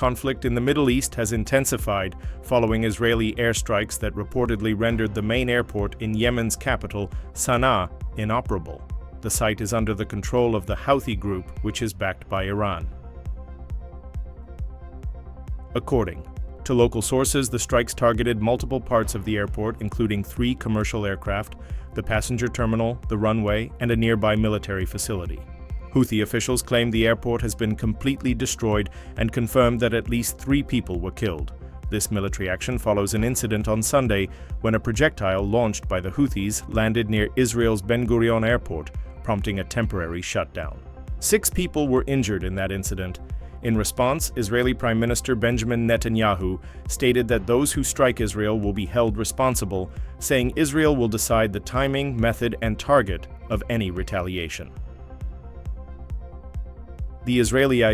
conflict in the Middle East has intensified following Israeli airstrikes that reportedly rendered the main airport in Yemen's capital, Sana'a, inoperable. The site is under the control of the Houthi group, which is backed by Iran. According to local sources, the strikes targeted multiple parts of the airport, including 3 commercial aircraft, the passenger terminal, the runway, and a nearby military facility. Houthi officials claim the airport has been completely destroyed and confirmed that at least 3 people were killed. This military action follows an incident on Sunday when a projectile launched by the Houthis landed near Israel's Ben Gurion airport, prompting a temporary shutdown. 6 people were injured in that incident. In response, Israeli Prime Minister Benjamin Netanyahu stated that those who strike Israel will be held responsible, saying Israel will decide the timing, method, and target of any retaliation. The Israeli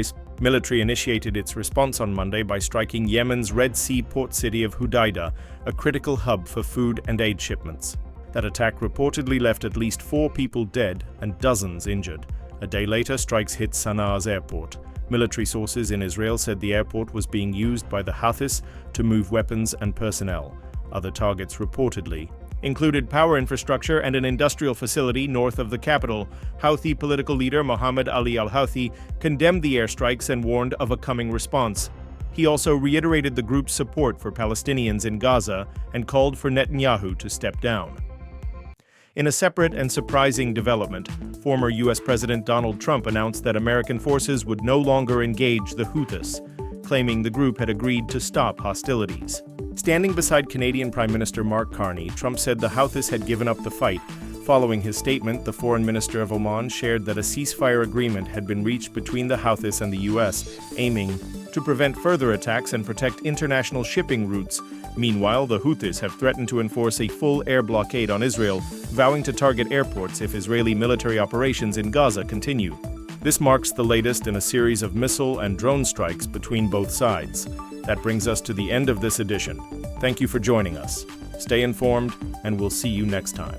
military initiated its response on Monday by striking Yemen's Red Sea port city of Hodeidah, a critical hub for food and aid shipments. That attack reportedly left at least 4 people dead and dozens injured. A day later, strikes hit Sana'a's airport. Military sources in Israel said the airport was being used by the Houthis to move weapons and personnel. Other targets reportedly included power infrastructure and an industrial facility north of the capital. Houthi political leader Mohammed Ali al-Houthi condemned the airstrikes and warned of a coming response. He also reiterated the group's support for Palestinians in Gaza and called for Netanyahu to step down. In a separate and surprising development, former U.S. President Donald Trump announced that American forces would no longer engage the Houthis, claiming the group had agreed to stop hostilities. Standing beside Canadian Prime Minister Mark Carney, Trump said the Houthis had given up the fight. Following his statement, the foreign minister of Oman shared that a ceasefire agreement had been reached between the Houthis and the U.S., aiming to prevent further attacks and protect international shipping routes. Meanwhile, the Houthis have threatened to enforce a full air blockade on Israel, vowing to target airports if Israeli military operations in Gaza continue. This marks the latest in a series of missile and drone strikes between both sides. That brings us to the end of this edition. Thank you for joining us. Stay informed, and we'll see you next time.